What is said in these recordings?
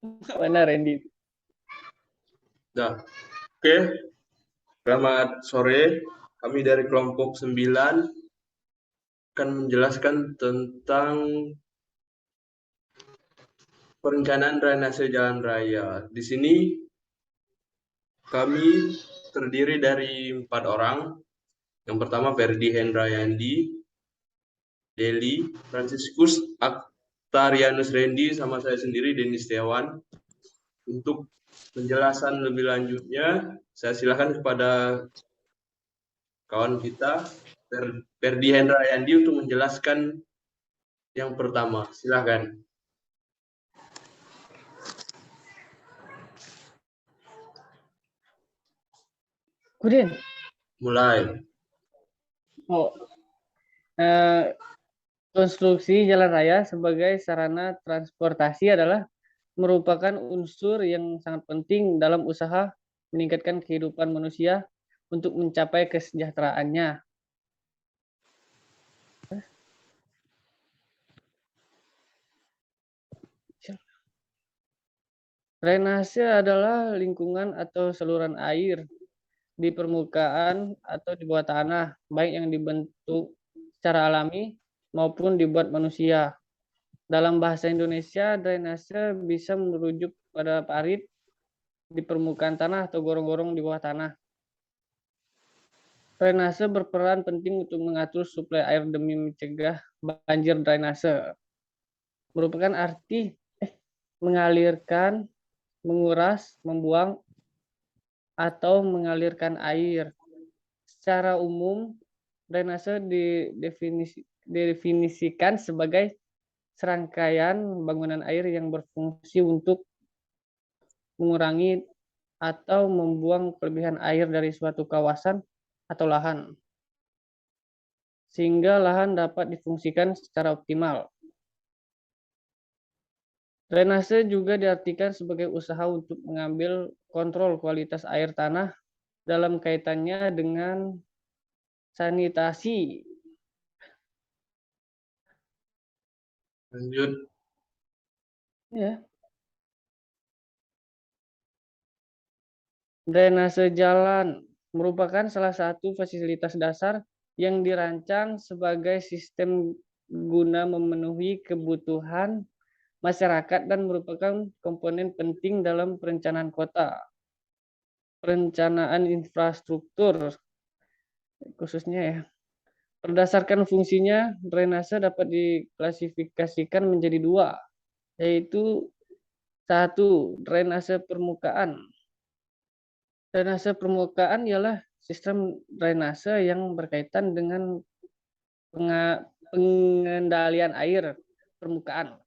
Mana Randy? Dah. Oke. Selamat sore. Kami dari kelompok 9 akan menjelaskan tentang perencanaan drainase jalan raya. Di sini kami terdiri dari 4 orang. Yang pertama Ferdi Hendrayandi, Deli, Franciscus, Aktarianus Randy, sama saya sendiri Denny Setiawan. Untuk penjelasan lebih lanjutnya, saya silakan kepada kawan kita Ferdi Hendrayandi untuk menjelaskan yang pertama. Silakan. Kudin. Mulai. Oh, konstruksi jalan raya sebagai sarana transportasi adalah merupakan unsur yang sangat penting dalam usaha meningkatkan kehidupan manusia untuk mencapai kesejahteraannya. Drainase adalah lingkungan atau saluran air di permukaan atau di bawah tanah, baik yang dibentuk secara alami maupun dibuat manusia. Dalam bahasa Indonesia, drainase bisa merujuk pada parit di permukaan tanah atau gorong-gorong di bawah tanah. Drainase berperan penting untuk mengatur suplai air demi mencegah banjir. Drainase merupakan arti mengalirkan, menguras, membuang, atau mengalirkan air. Secara umum, drainase didefinisikan sebagai serangkaian bangunan air yang berfungsi untuk mengurangi atau membuang kelebihan air dari suatu kawasan atau lahan, sehingga lahan dapat difungsikan secara optimal. Drainase juga diartikan sebagai usaha untuk mengambil kontrol kualitas air tanah dalam kaitannya dengan sanitasi. Lanjut. Ya. Drainase jalan merupakan salah satu fasilitas dasar yang dirancang sebagai sistem guna memenuhi kebutuhan masyarakat dan merupakan komponen penting dalam perencanaan kota, perencanaan infrastruktur khususnya ya. Berdasarkan fungsinya, drainase dapat diklasifikasikan menjadi dua, yaitu satu, drainase permukaan. Drainase permukaan ialah sistem drainase yang berkaitan dengan pengendalian air permukaan.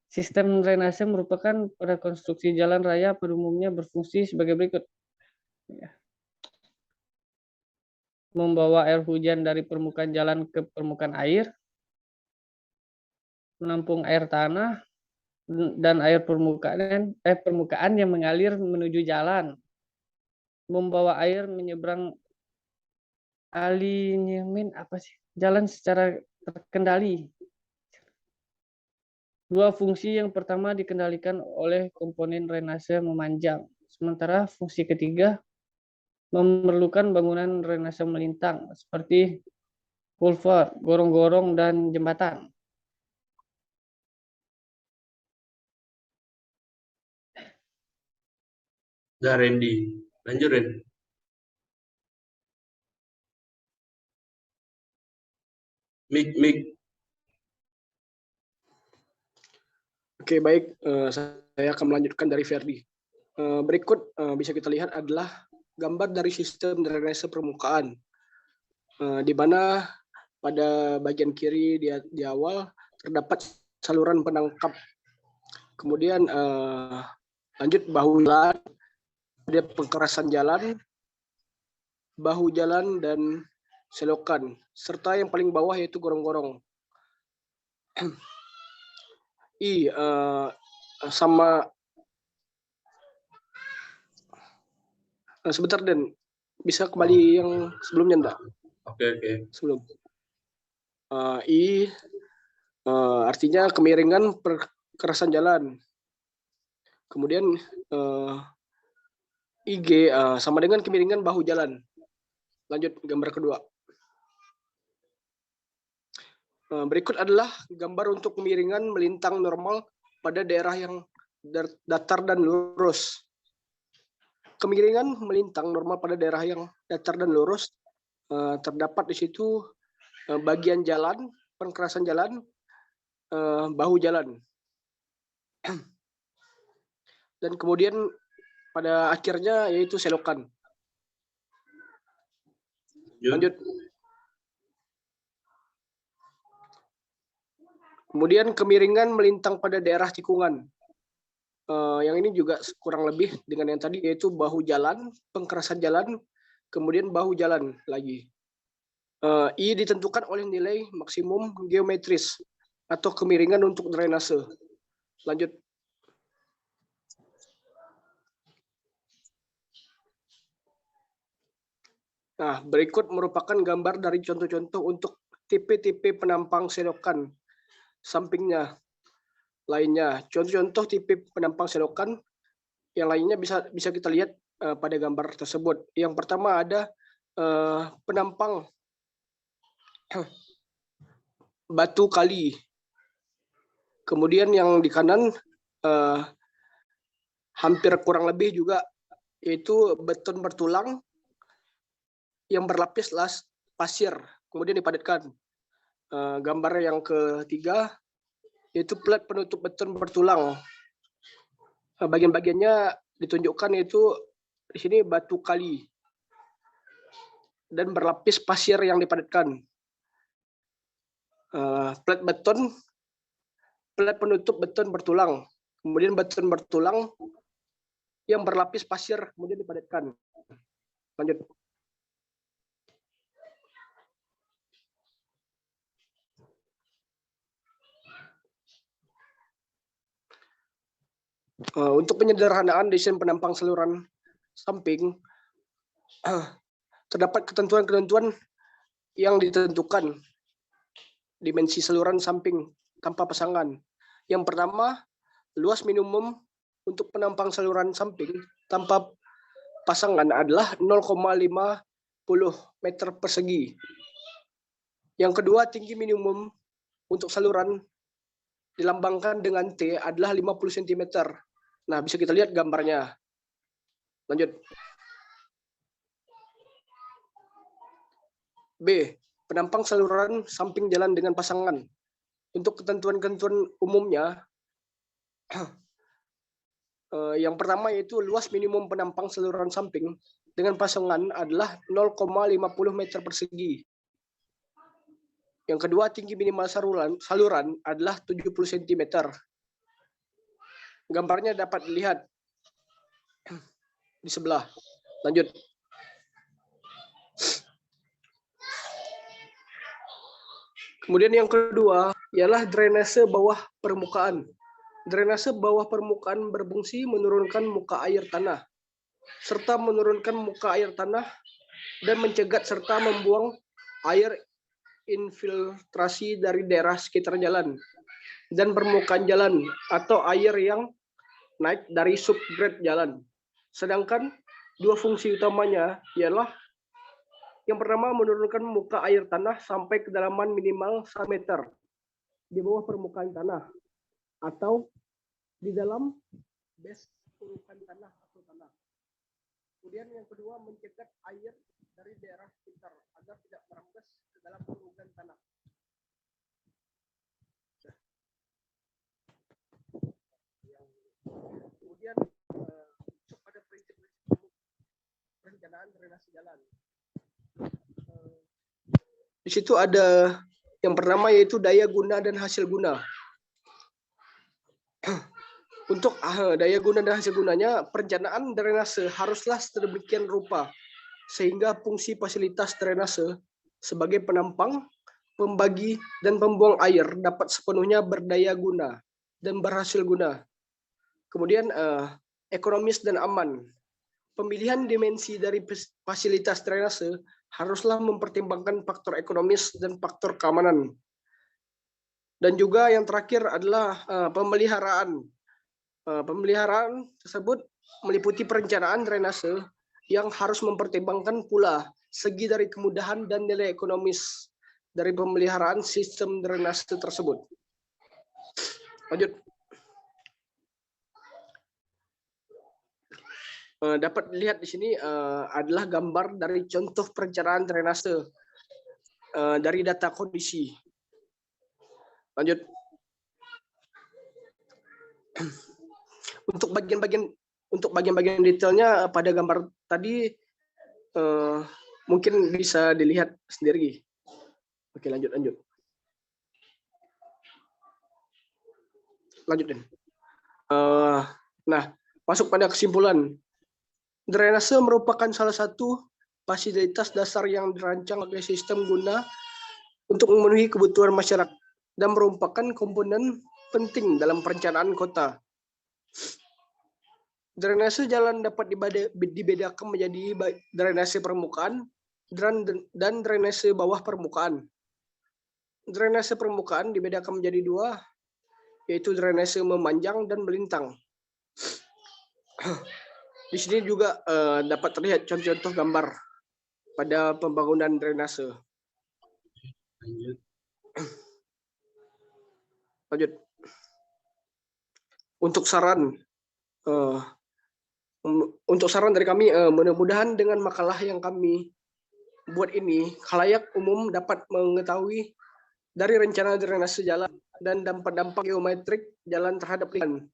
Sistem drainase merupakan pada konstruksi jalan raya pada umumnya berfungsi sebagai berikut. Membawa air hujan dari permukaan jalan ke permukaan air, menampung air tanah, dan air permukaan yang mengalir menuju jalan, membawa air menyeberang jalan secara terkendali. Dua fungsi yang pertama dikendalikan oleh komponen drainase memanjang, sementara fungsi ketiga memerlukan bangunan drainase melintang seperti kulvert, gorong-gorong, dan jembatan. Dah Randy. Lanjut Randy. Mik. Oke, baik. Saya akan melanjutkan dari Ferdi. Berikut bisa kita lihat adalah gambar dari sistem drainase permukaan, di mana pada bagian kiri di awal terdapat saluran penangkap. Kemudian lanjut bahu jalan, ada pengerasan jalan, bahu jalan, dan selokan, serta yang paling bawah yaitu gorong-gorong. Sama sebentar Den, bisa kembali yang sebelumnya enggak? Oke. Sebelum. Artinya kemiringan perkerasan jalan. Kemudian IG sama dengan kemiringan bahu jalan. Lanjut gambar kedua. Berikut adalah gambar untuk kemiringan melintang normal pada daerah yang datar dan lurus. Kemiringan melintang normal pada daerah yang datar dan lurus terdapat di situ bagian jalan, pengkerasan jalan, bahu jalan. Dan kemudian pada akhirnya yaitu selokan. Lanjut. Kemudian kemiringan melintang pada daerah tikungan. Yang ini juga kurang lebih dengan yang tadi, yaitu bahu jalan, pengkerasan jalan, kemudian bahu jalan lagi. I ditentukan oleh nilai maksimum geometris atau kemiringan untuk drainase. Lanjut. Nah, berikut merupakan gambar dari contoh-contoh untuk tipe-tipe penampang selokan sampingnya lainnya. Contoh-contoh tipe penampang selokan yang lainnya bisa kita lihat pada gambar tersebut. Yang pertama ada penampang batu kali. Kemudian yang di kanan hampir kurang lebih juga, yaitu beton bertulang yang berlapis pasir, kemudian dipadatkan. Gambar yang ketiga yaitu plat penutup beton bertulang. Bagian-bagiannya ditunjukkan yaitu di sini batu kali dan berlapis pasir yang dipadatkan. Plat penutup beton bertulang, kemudian beton bertulang yang berlapis pasir kemudian dipadatkan. Lanjut. Untuk penyederhanaan desain penampang saluran samping, terdapat ketentuan-ketentuan yang ditentukan dimensi saluran samping tanpa pasangan. Yang pertama, luas minimum untuk penampang saluran samping tanpa pasangan adalah 0,50 meter persegi. Yang kedua, tinggi minimum untuk saluran dilambangkan dengan T adalah 50 cm. Nah, bisa kita lihat gambarnya. Lanjut. B. Penampang saluran samping jalan dengan pasangan. Untuk ketentuan-ketentuan umumnya, yang pertama yaitu luas minimum penampang saluran samping dengan pasangan adalah 0,50 meter persegi. Yang kedua, tinggi minimal saluran adalah 70 cm. Gambarnya dapat dilihat di sebelah. Lanjut. Kemudian yang kedua ialah drainase bawah permukaan. Drainase bawah permukaan berfungsi menurunkan muka air tanah, serta menurunkan muka air tanah dan mencegat serta membuang air infiltrasi dari daerah sekitar jalan dan permukaan jalan atau air yang naik dari subgrade jalan. Sedangkan dua fungsi utamanya ialah yang pertama menurunkan muka air tanah sampai kedalaman minimal 1 meter di bawah permukaan tanah atau di dalam base urukan tanah atau tanah. Kemudian yang kedua mencegat air dari daerah sekitar agar tidak merambat ke dalam urukan tanah. Kemudian pada prinsip-prinsip perencanaan drainase jalan. Di situ ada yang pertama yaitu daya guna dan hasil guna. Untuk daya guna dan hasil gunanya, perencanaan drainase haruslah sedemikian rupa sehingga fungsi fasilitas drainase sebagai penampang, pembagi, dan pembuang air dapat sepenuhnya berdaya guna dan berhasil guna. Kemudian ekonomis dan aman. Pemilihan dimensi dari fasilitas drainase haruslah mempertimbangkan faktor ekonomis dan faktor keamanan. Dan juga yang terakhir adalah pemeliharaan. Pemeliharaan tersebut meliputi perencanaan drainase yang harus mempertimbangkan pula segi dari kemudahan dan nilai ekonomis dari pemeliharaan sistem drainase tersebut. Lanjut. Dapat dilihat di sini adalah gambar dari contoh perencanaan drainase dari data kondisi. Lanjut. Untuk bagian-bagian detailnya pada gambar tadi mungkin bisa dilihat sendiri. Oke, lanjut. Lanjutin. Nah, masuk pada kesimpulan. Drainase merupakan salah satu fasilitas dasar yang dirancang sebagai sistem guna untuk memenuhi kebutuhan masyarakat dan merupakan komponen penting dalam perencanaan kota. Drainase jalan dapat dibedakan menjadi drainase permukaan dan drainase bawah permukaan. Drainase permukaan dibedakan menjadi dua, yaitu drainase memanjang dan melintang. Di sini juga dapat terlihat contoh-contoh gambar pada pembangunan drainase. Lanjut. Untuk saran dari kami, mudah-mudahan dengan makalah yang kami buat ini, khalayak umum dapat mengetahui dari rencana drainase jalan dan dampak-dampak geometrik jalan terhadap lingkungan.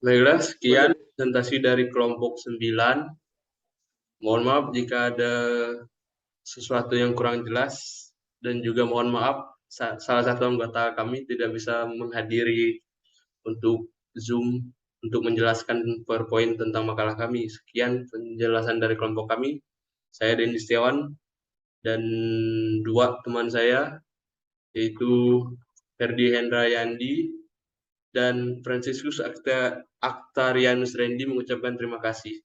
Baiklah, sekian presentasi dari kelompok 9. Mohon maaf jika ada sesuatu yang kurang jelas, dan juga mohon maaf salah satu anggota kami tidak bisa menghadiri untuk Zoom untuk menjelaskan PowerPoint tentang makalah kami. Sekian penjelasan dari kelompok kami. Saya Dendi Setiawan dan dua teman saya, yaitu Ferdi Hendra Yandi dan Franciscus Actarianus Randy, mengucapkan terima kasih.